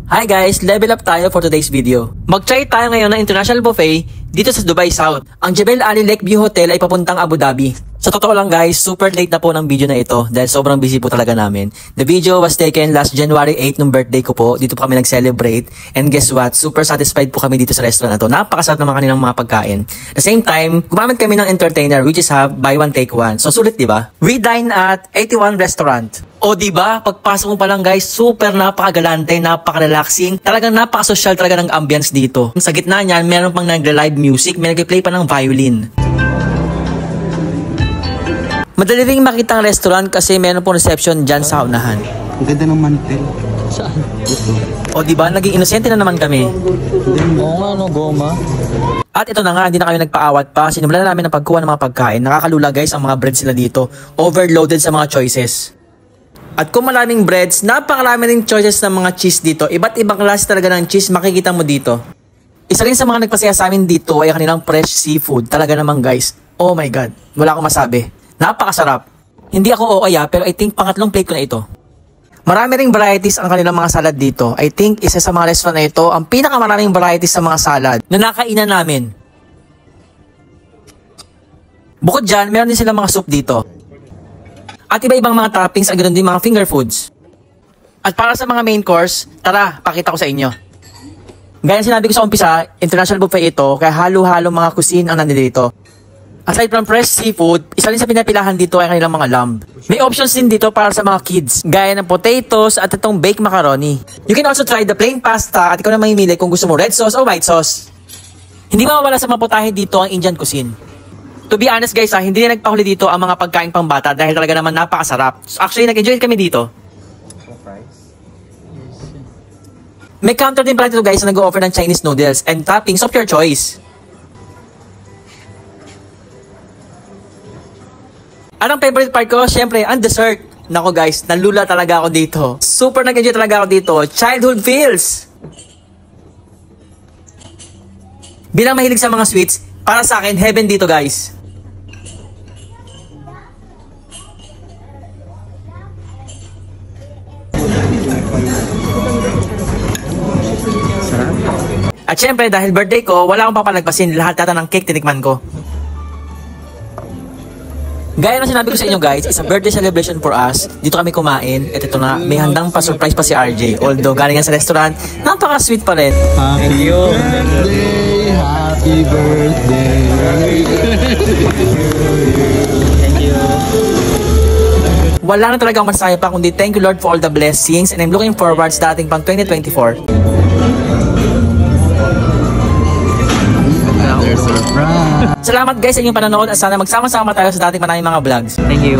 Hi guys! Level up tayo for today's video. Mag-try tayo ngayon ng international buffet dito sa Dubai South. Ang Jebel Ali Lakeview Hotel ay papuntang Abu Dhabi. Sa totoo lang guys, super late na po ng video na ito dahil sobrang busy po talaga namin. The video was taken last January 8 nung birthday ko po. Dito po kami nag-celebrate. And guess what? Super satisfied po kami dito sa restaurant na to. Napakasarap naman kanilang mga pagkain. At the same time, gumamit kami ng entertainer which is have buy one take one. So sulit diba? We dine at 81 Restaurant. O diba, pagpasok mo pa lang guys, super napakagalante, napaka-relaxing. Talagang napaka-social talaga ng ambience dito. Sa gitna niyan, meron pang nagla-live music, may nag-play pa ng violin. Madali ring makita ang restaurant kasi meron pong reception dyan sa unahan. Ang ganda ng mantel. Saan? Ito. O diba, naging inosente na naman kami. Oo nga, no, goma. At ito na nga, hindi na kami nagpaawat pa. Sinimulan na namin ang pagkuha ng mga pagkain. Nakakalula guys ang mga breads sila dito. Overloaded sa mga choices. At kung maraming breads, napakarami ring choices ng mga cheese dito. Iba't ibang klase talaga ng cheese makikita mo dito. Isa rin sa mga nagpasaya sa amin dito ay kanilang fresh seafood. Talaga naman guys. Oh my God. Wala akong masabi. Napakasarap. Hindi ako oaya pero I think pangatlong plate ko na ito. Marami ring varieties ang kanilang mga salad dito. I think isa sa mga restaurant na ito ang pinakamaraming varieties sa mga salad na nakainan namin. Bukod dyan, meron din silang mga soup dito. At iba-ibang mga toppings at ganoon din mga finger foods. At para sa mga main course, tara, pakita ko sa inyo. Gaya sinabi ko sa umpisa, international buffet ito, kaya halo-halo mga cuisine ang nandito. Aside from fresh seafood, isa rin sa pinapilahan dito ay kanilang mga lamb. May options din dito para sa mga kids, gaya ng potatoes at itong baked macaroni. You can also try the plain pasta at ikaw na mamimili kung gusto mo red sauce o white sauce. Hindi mawawala sa mga putahe dito ang Indian cuisine. To be honest guys hindi na nagpahuli dito ang mga pagkain pang bata dahil talaga naman napakasarap. Actually nag-enjoy kami dito. May counter din pala dito guys na nag-o-offer ng Chinese noodles and toppings of your choice. At ang favorite part ko, syempre, ang dessert. Nako guys, nalula talaga ako dito. Super nag-enjoy talaga ako dito. Childhood feels. Bilang mahilig sa mga sweets, para sa akin, heaven dito guys. At syempre, dahil birthday ko, wala akong papalagpasin. Lahat yata ng cake tinikman ko. Gaya na sinabi ko sa inyo guys, it's a birthday celebration for us. Dito kami kumain. At ito na, may handang pa-surprise pa si RJ. Although galing yan sa restaurant, napaka-sweet pa rin. Happy birthday, happy birthday. Thank you. Wala na talaga akong masaya pa kundi thank you Lord for all the blessings and I'm looking forward sa dating pang 2024. Surprise! Salamat guys sa inyong panonood at sana magsama-sama tayo sa dating panayong mga vlogs. Thank you.